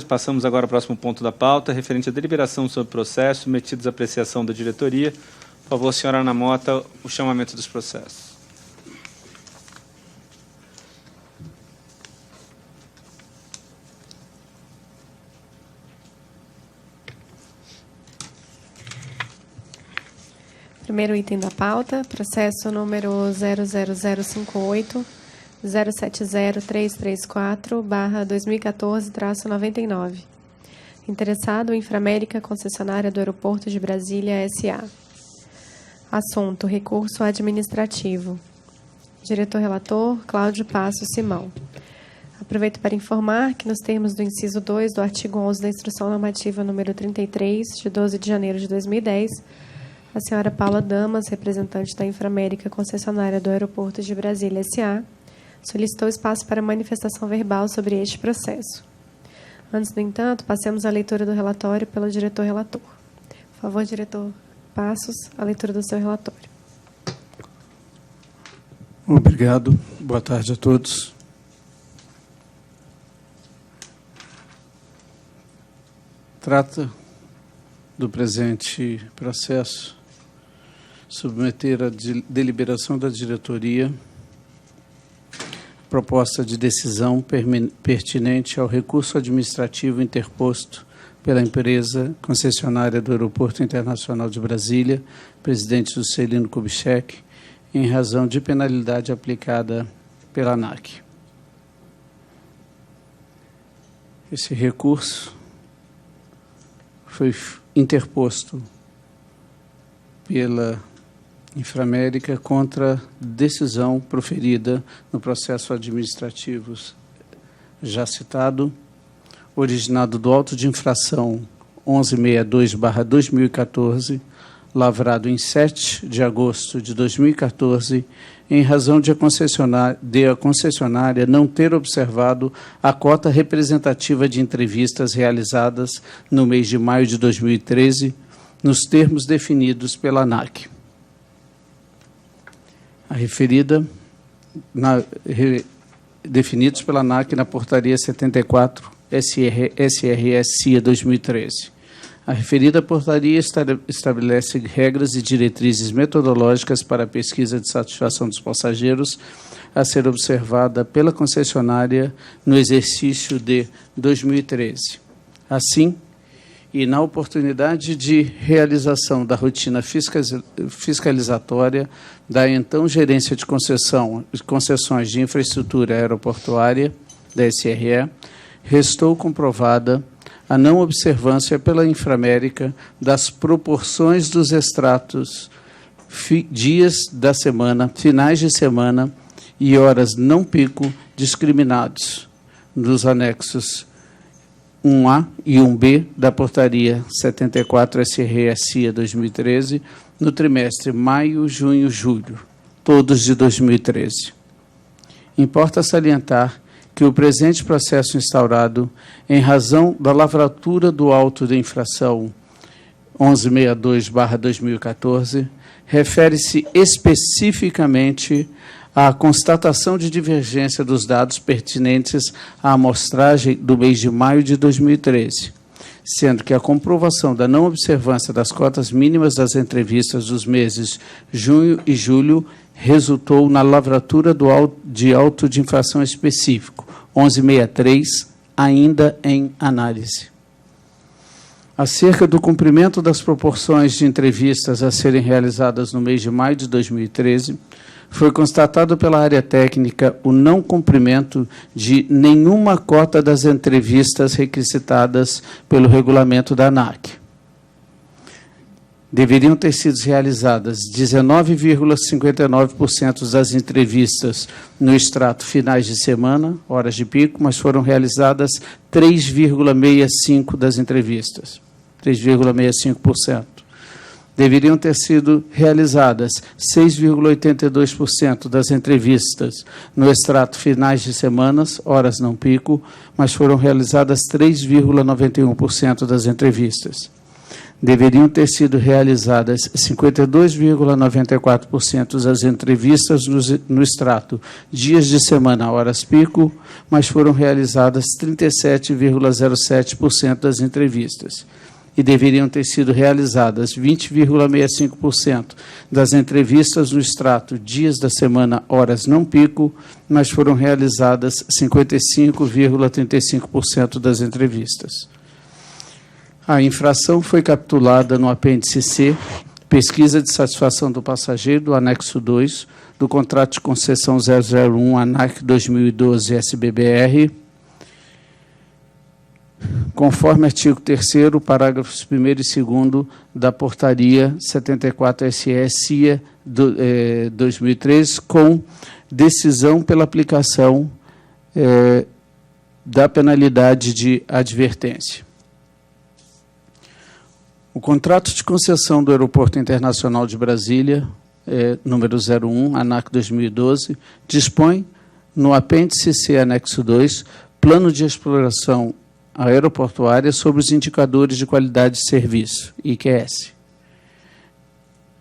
Passamos agora ao próximo ponto da pauta, referente à deliberação sobre processo, submetidos à apreciação da diretoria. Por favor, senhora Ana Mota, o chamamento dos processos. Primeiro item da pauta, processo número 00058. 070334/2014-99. Interessado, Inframérica, concessionária do Aeroporto de Brasília, S.A. Assunto: recurso administrativo. Diretor-relator, Cláudio Passos Simão. Aproveito para informar que, nos termos do inciso 2 do artigo 11 da Instrução Normativa número 33, de 12 de janeiro de 2010, a senhora Paula Damas, representante da Inframérica, concessionária do Aeroporto de Brasília, S.A., solicitou espaço para manifestação verbal sobre este processo. Antes, no entanto, passemos à leitura do relatório pelo diretor-relator. Por favor, diretor Passos, a leitura do seu relatório. Obrigado. Boa tarde a todos. Trata do presente processo submeter a deliberação da diretoria proposta de decisão pertinente ao recurso administrativo interposto pela empresa concessionária do Aeroporto Internacional de Brasília, presidente Juscelino Kubitschek, em razão de penalidade aplicada pela ANAC. Esse recurso foi interposto pela Inframérica contra decisão proferida no processo administrativo já citado, originado do auto de infração 1162/2014, lavrado em 7 de agosto de 2014, em razão de a concessionária não ter observado a cota representativa de entrevistas realizadas no mês de maio de 2013, nos termos definidos pela ANAC. A referida, definidos pela ANAC na portaria 74 SRS-CIA 2013. A referida portaria estabelece regras e diretrizes metodológicas para a pesquisa de satisfação dos passageiros a ser observada pela concessionária no exercício de 2013. Assim, e na oportunidade de realização da rotina fiscalizatória da então Gerência de Concessões de Infraestrutura Aeroportuária, da SRE, restou comprovada a não observância pela Inframérica das proporções dos extratos, dias da semana, finais de semana e horas não pico discriminados nos anexos 1A e 1B da portaria 74 SRS-CIA 2013, no trimestre maio, junho, julho, todos de 2013. Importa salientar que o presente processo instaurado, em razão da lavratura do auto de infração 1162/2014, refere-se especificamente à constatação de divergência dos dados pertinentes à amostragem do mês de maio de 2013, sendo que a comprovação da não observância das cotas mínimas das entrevistas dos meses junho e julho resultou na lavratura de auto de infração específico, 1163, ainda em análise. Acerca do cumprimento das proporções de entrevistas a serem realizadas no mês de maio de 2013, foi constatado pela área técnica o não cumprimento de nenhuma cota das entrevistas requisitadas pelo regulamento da ANAC. Deveriam ter sido realizadas 19,59% das entrevistas no extrato finais de semana, horas de pico, mas foram realizadas 3,65% das entrevistas, 3,65%. Deveriam ter sido realizadas 6,82% das entrevistas no extrato finais de semanas, horas não pico, mas foram realizadas 3,91% das entrevistas. deveriam ter sido realizadas 52,94% das entrevistas no extrato dias de semana, horas pico, mas foram realizadas 37,07% das entrevistas. E deveriam ter sido realizadas 20,65% das entrevistas no extrato dias da semana, horas não pico, mas foram realizadas 55,35% das entrevistas. A infração foi capitulada no apêndice C, pesquisa de satisfação do passageiro, do anexo 2, do contrato de concessão 001 ANAC 2012 SBBR, conforme artigo 3º, parágrafos 1º e 2º da portaria 74-SE-CIA 2013, com decisão pela aplicação da penalidade de advertência. O contrato de concessão do Aeroporto Internacional de Brasília, número 01, ANAC 2012, dispõe, no apêndice C, anexo 2, plano de exploração aeroportuária sobre os indicadores de qualidade de serviço, IQS.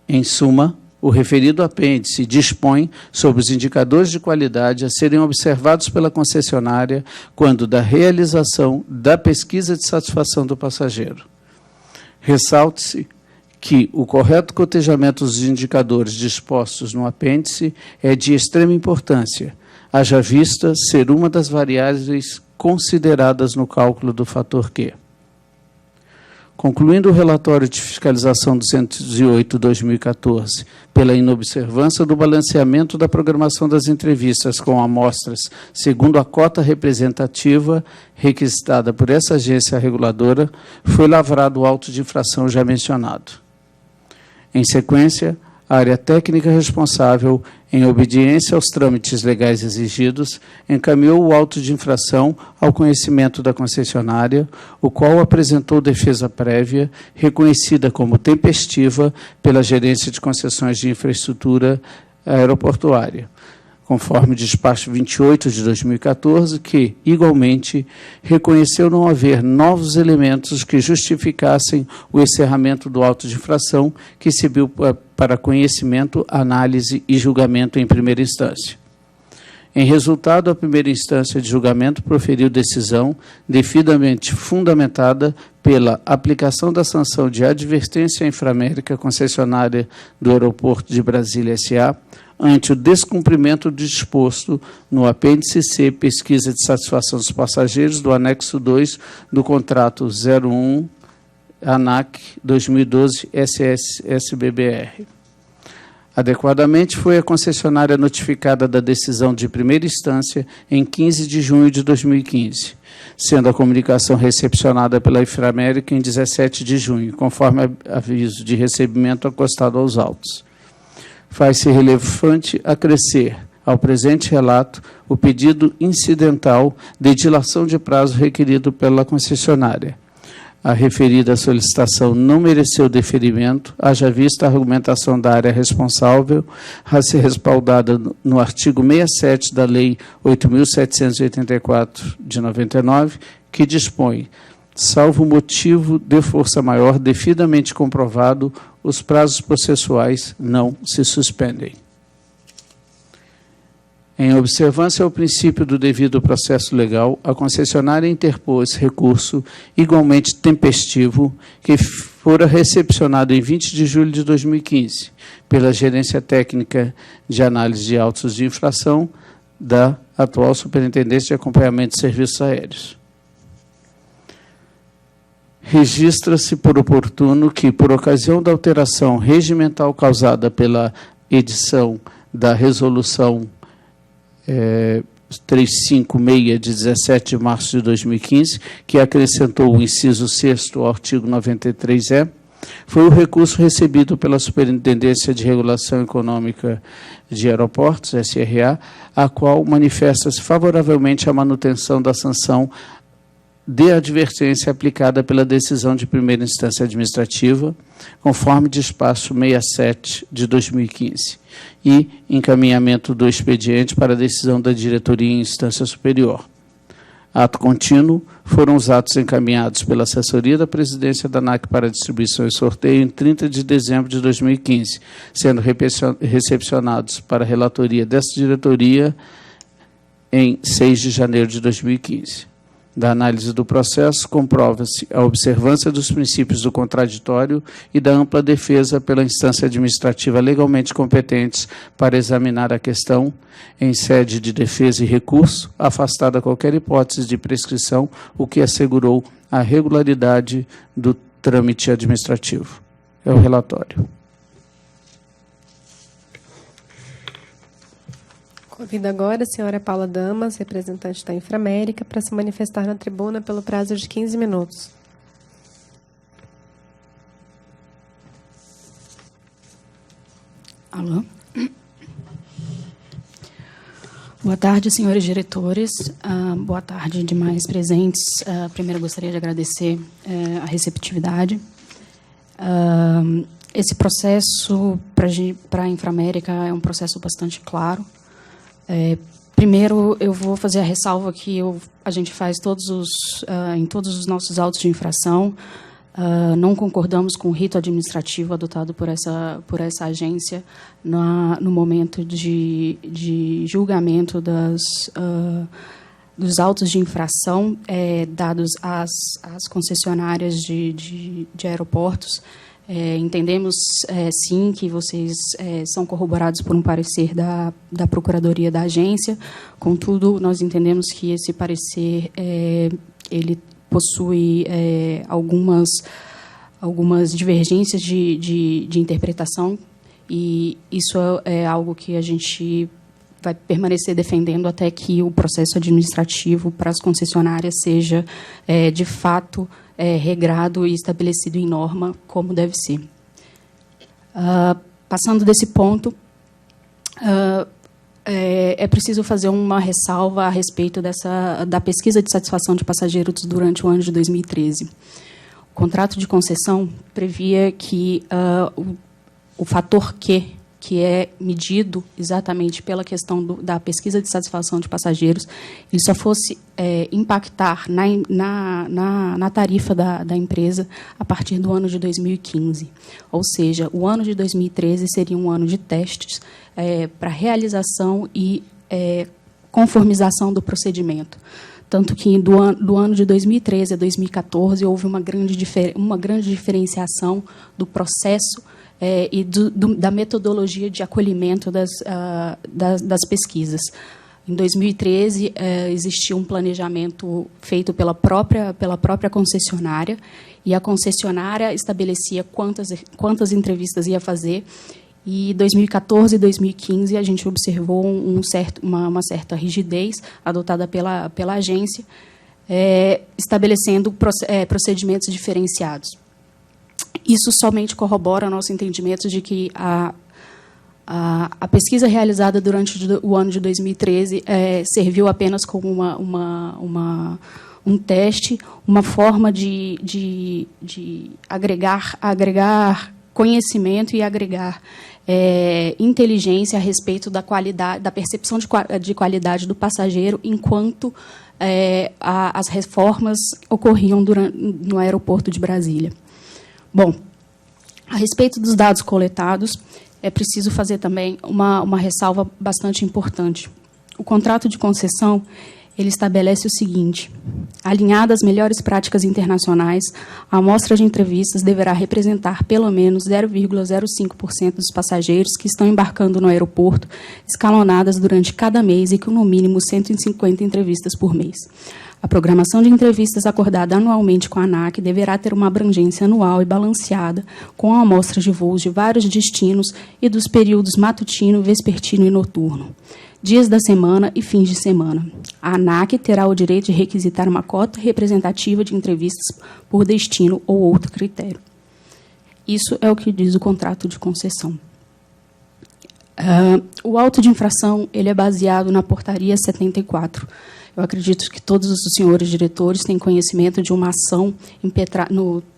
Em suma, o referido apêndice dispõe sobre os indicadores de qualidade a serem observados pela concessionária quando da realização da pesquisa de satisfação do passageiro. Ressalte-se que o correto cotejamento dos indicadores dispostos no apêndice é de extrema importância, haja vista ser uma das variáveis consideradas no cálculo do fator Q. Concluindo o relatório de fiscalização 208/2014, pela inobservância do balanceamento da programação das entrevistas com amostras segundo a cota representativa requisitada por essa agência reguladora, foi lavrado o auto de infração já mencionado. Em sequência, a área técnica responsável, em obediência aos trâmites legais exigidos, encaminhou o auto de infração ao conhecimento da concessionária, o qual apresentou defesa prévia, reconhecida como tempestiva pela Gerência de Concessões de Infraestrutura Aeroportuária, conforme o despacho 28 de 2014, que, igualmente, reconheceu não haver novos elementos que justificassem o encerramento do auto de infração, que exibiu para conhecimento, análise e julgamento em primeira instância. Em resultado, a primeira instância de julgamento proferiu decisão devidamente fundamentada pela aplicação da sanção de advertência à Inframérica, concessionária do Aeroporto de Brasília S.A., ante o descumprimento do disposto no apêndice C, pesquisa de satisfação dos passageiros, do anexo 2 do contrato 01 ANAC 2012 SBBR. Adequadamente, foi a concessionária notificada da decisão de primeira instância em 15 de junho de 2015, sendo a comunicação recepcionada pela Inframérica em 17 de junho, conforme aviso de recebimento acostado aos autos. Faz-se relevante acrescer ao presente relato o pedido incidental de dilação de prazo requerido pela concessionária. A referida solicitação não mereceu deferimento, haja vista a argumentação da área responsável, a ser respaldada no artigo 67 da Lei 8.784, de 99, que dispõe, salvo motivo de força maior devidamente comprovado, os prazos processuais não se suspendem. Em observância ao princípio do devido processo legal, a concessionária interpôs recurso igualmente tempestivo que fora recepcionado em 20 de julho de 2015 pela Gerência Técnica de Análise de Autos de Infração da atual Superintendência de Acompanhamento de Serviços Aéreos. Registra-se por oportuno que, por ocasião da alteração regimental causada pela edição da Resolução 356, de 17 de março de 2015, que acrescentou o inciso 6º ao artigo 93-E, foi o recurso recebido pela Superintendência de Regulação Econômica de Aeroportos, SRA, a qual manifesta-se favoravelmente à manutenção da sanção de advertência aplicada pela decisão de primeira instância administrativa, conforme despacho 67 de 2015, e encaminhamento do expediente para a decisão da diretoria em instância superior. Ato contínuo foram os atos encaminhados pela assessoria da presidência da ANAC para distribuição e sorteio em 30 de dezembro de 2015, sendo recepcionados para a relatoria desta diretoria em 6 de janeiro de 2015. Da análise do processo, comprova-se a observância dos princípios do contraditório e da ampla defesa pela instância administrativa legalmente competentes para examinar a questão em sede de defesa e recurso, afastada qualquer hipótese de prescrição, o que assegurou a regularidade do trâmite administrativo. É o relatório. Convido agora a senhora Paula Damas, representante da Inframérica, para se manifestar na tribuna pelo prazo de 15 minutos. Alô? Boa tarde, senhores diretores. Boa tarde, demais presentes. Primeiro, gostaria de agradecer a receptividade. Esse processo, para a Inframérica, é um processo bastante claro. Primeiro, eu vou fazer a ressalva que a gente faz em todos os nossos autos de infração. Não concordamos com o rito administrativo adotado por essa agência no momento de julgamento dos autos de infração dados às concessionárias de aeroportos. Entendemos, sim, que vocês são corroborados por um parecer da Procuradoria da agência. Contudo, nós entendemos que esse parecer ele possui algumas divergências de interpretação, e isso é algo que a gente vai permanecer defendendo até que o processo administrativo para as concessionárias seja, de fato, regrado e estabelecido em norma, como deve ser. Passando desse ponto, é preciso fazer uma ressalva a respeito da pesquisa de satisfação de passageiros durante o ano de 2013. O contrato de concessão previa que o fator Q, que é medido exatamente pela questão da pesquisa de satisfação de passageiros, ele só fosse impactar na tarifa da empresa a partir do ano de 2015. Ou seja, o ano de 2013 seria um ano de testes para realização e conformização do procedimento. Tanto que do ano de 2013 a 2014 houve uma grande diferenciação do processo e da metodologia de acolhimento das pesquisas. Em 2013, existia um planejamento feito pela própria concessionária, e a concessionária estabelecia quantas entrevistas ia fazer, e em 2014 e 2015 a gente observou uma certa rigidez adotada pela agência, estabelecendo procedimentos diferenciados. Isso somente corrobora nosso entendimento de que a pesquisa realizada durante o ano de 2013 serviu apenas como um teste, uma forma de agregar conhecimento e agregar inteligência a respeito da qualidade, da percepção de qualidade do passageiro, enquanto as reformas ocorriam no aeroporto de Brasília. Bom, a respeito dos dados coletados, é preciso fazer também uma ressalva bastante importante. O contrato de concessão, ele estabelece o seguinte: alinhada às melhores práticas internacionais, a amostra de entrevistas deverá representar pelo menos 0,05% dos passageiros que estão embarcando no aeroporto, escalonadas durante cada mês e com, no mínimo, 150 entrevistas por mês. A programação de entrevistas acordada anualmente com a ANAC deverá ter uma abrangência anual e balanceada, com a amostra de voos de vários destinos e dos períodos matutino, vespertino e noturno, dias da semana e fins de semana. A ANAC terá o direito de requisitar uma cota representativa de entrevistas por destino ou outro critério. Isso é o que diz o contrato de concessão. O auto de infração ele é baseado na portaria 74. Eu acredito que todos os senhores diretores têm conhecimento de uma ação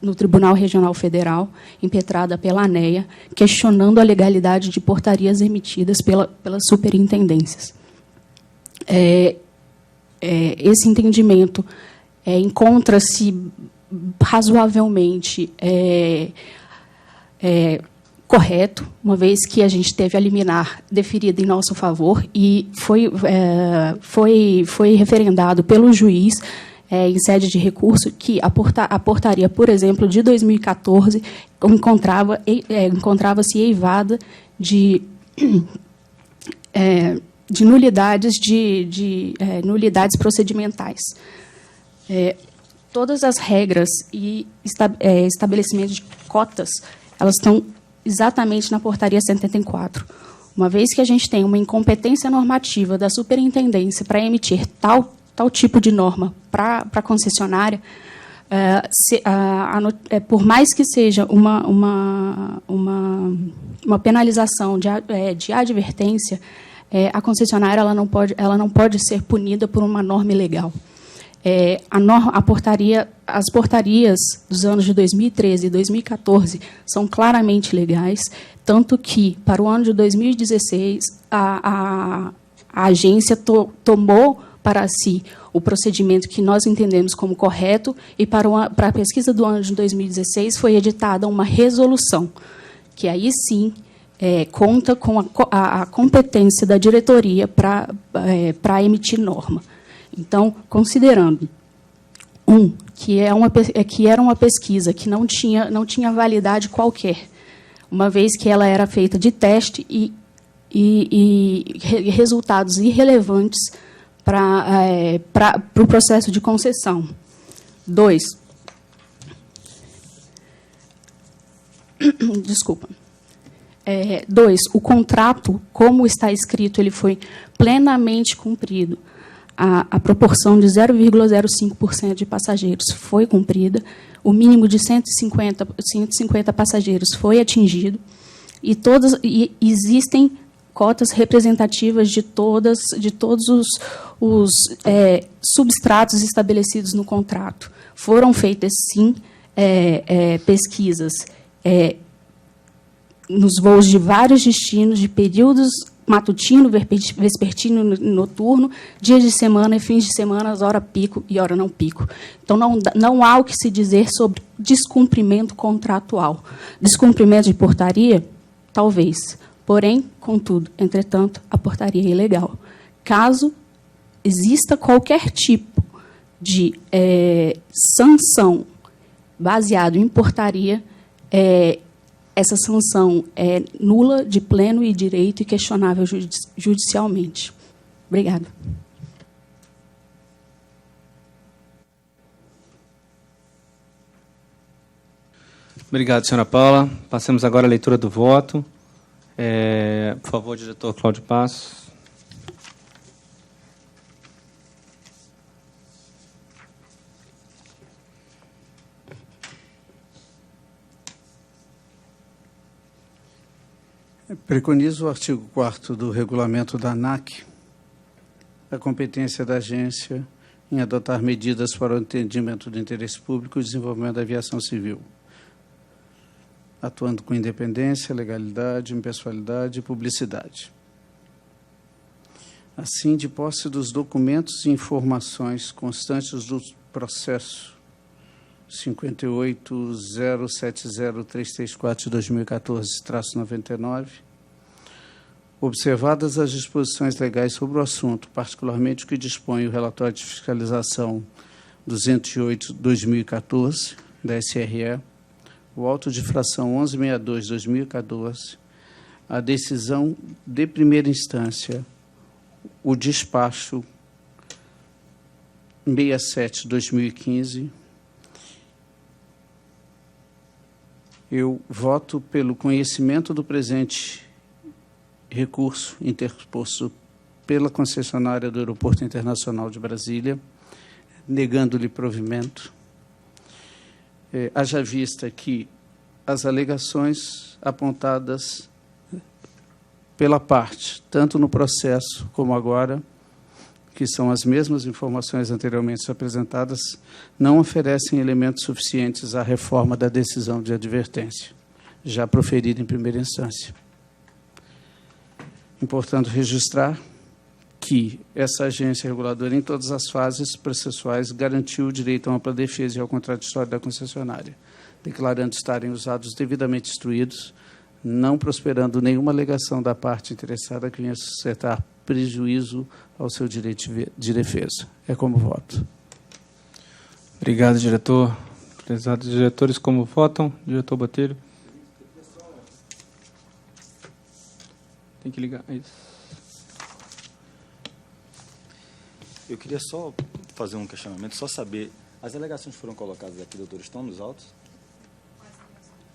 no Tribunal Regional Federal, impetrada pela ANEA, questionando a legalidade de portarias emitidas pelas superintendências. esse entendimento encontra-se razoavelmente correto, uma vez que a gente teve a liminar deferida em nosso favor e foi referendado pelo juiz em sede de recurso que a portaria, por exemplo, de 2014 encontrava-se eivada de nulidades nulidades procedimentais. Todas as regras e estabelecimento de cotas, elas estão exatamente na portaria 74. Uma vez que a gente tem uma incompetência normativa da superintendência para emitir tal tipo de norma para a concessionária, por mais que seja uma penalização de advertência, a concessionária ela não pode ser punida por uma norma ilegal. As portarias dos anos de 2013 e 2014 são claramente legais, tanto que, para o ano de 2016, a agência tomou para si o procedimento que nós entendemos como correto, e para a pesquisa do ano de 2016 foi editada uma resolução, que aí sim conta com a competência da diretoria para emitir norma. Então, considerando que era uma pesquisa que não tinha validade qualquer, uma vez que ela era feita de teste e resultados irrelevantes para o processo de concessão. 2. Desculpa. 2. O contrato, como está escrito, ele foi plenamente cumprido. A proporção de 0,05% de passageiros foi cumprida, o mínimo de 150 passageiros foi atingido, e existem cotas representativas de todos os substratos estabelecidos no contrato. Foram feitas, sim, pesquisas nos voos de vários destinos, de períodos matutino, vespertino, noturno, dias de semana e fins de semana, hora pico e hora não pico. Então, não há o que se dizer sobre descumprimento contratual. Descumprimento de portaria? Talvez. Porém, contudo, entretanto, a portaria é ilegal. Caso exista qualquer tipo de sanção baseado em portaria, essa sanção é nula, de pleno e direito e questionável judicialmente. Obrigada. Obrigado, senhora Paula. Passamos agora à leitura do voto. Por favor, diretor Cláudio Passos. Preconiza o artigo 4º do regulamento da ANAC a competência da agência em adotar medidas para o atendimento do interesse público e o desenvolvimento da aviação civil, atuando com independência, legalidade, impessoalidade e publicidade. Assim, de posse dos documentos e informações constantes do processo 58.070.334 de 2014-99, observadas as disposições legais sobre o assunto, particularmente o que dispõe o relatório de fiscalização 208/2014 da SRE, o auto de infração 1162/2014, a decisão de primeira instância, o despacho 67/2015, eu voto pelo conhecimento do presente recurso interposto pela concessionária do Aeroporto Internacional de Brasília, negando-lhe provimento, haja vista que as alegações apontadas pela parte, tanto no processo como agora, que são as mesmas informações anteriormente apresentadas, não oferecem elementos suficientes à reforma da decisão de advertência, já proferida em primeira instância. Importante registrar que essa agência reguladora, em todas as fases processuais, garantiu o direito a ampla defesa e ao contraditório da concessionária, declarando estarem usados devidamente instruídos, não prosperando nenhuma alegação da parte interessada que venha suscitar prejuízo ao seu direito de defesa. É como voto. Obrigado, diretor. Prezados diretores, como votam? Diretor Botelho. Tem que ligar. É isso. Eu queria só fazer um questionamento, só saber, as alegações que foram colocadas aqui, doutor, estão nos autos?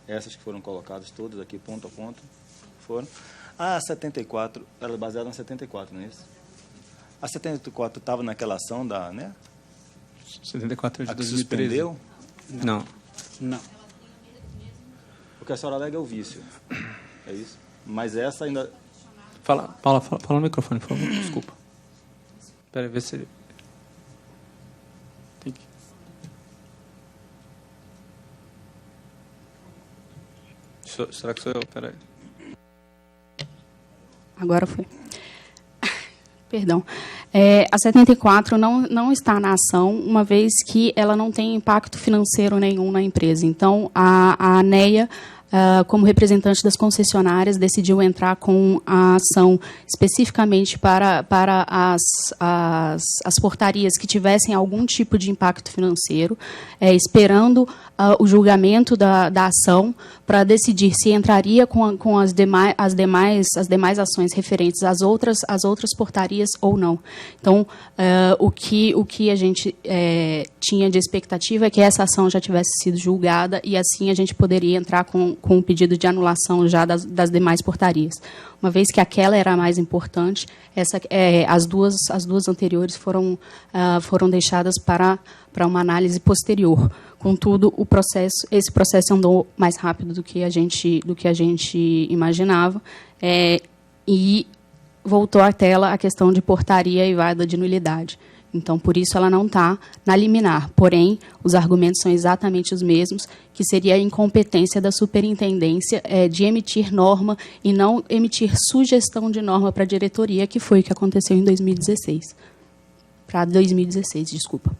Essas que foram colocadas todas aqui, ponto a ponto, foram? A 74, ela é baseada na 74, não é isso? A 74 estava naquela ação da, né? 74 de A que 2013. suspendeu? Não. Não. O que a senhora alega é o vício, é isso? Mas essa ainda... Paula, fala no microfone, por favor. Desculpa. Espera aí, ver se ele... Tem que... Será que sou eu? Espera aí. Agora foi. Perdão. A 74 não está na ação, uma vez que ela não tem impacto financeiro nenhum na empresa. Então, a ANEA, como representante das concessionárias, decidiu entrar com a ação especificamente para as portarias que tivessem algum tipo de impacto financeiro, esperando o julgamento da ação para decidir se entraria com as demais ações referentes às outras portarias ou não. Então, o que a gente tinha de expectativa é que essa ação já tivesse sido julgada e assim a gente poderia entrar com um pedido de anulação já das demais portarias. Uma vez que aquela era a mais importante, as duas anteriores foram deixadas para uma análise posterior. Contudo, esse processo andou mais rápido do que a gente imaginava, e voltou à tela a questão de portaria e vada de nulidade. Então, por isso, ela não está na liminar. Porém, os argumentos são exatamente os mesmos, que seria a incompetência da superintendência de emitir norma e não emitir sugestão de norma para a diretoria, que foi o que aconteceu em 2016. Para 2016, desculpa.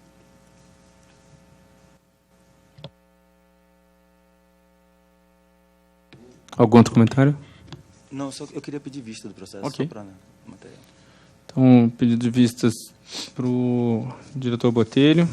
Algum outro comentário? Não, só eu queria pedir vista do processo, Ok. só para material. Então, pedido de vistas para o diretor Botelho.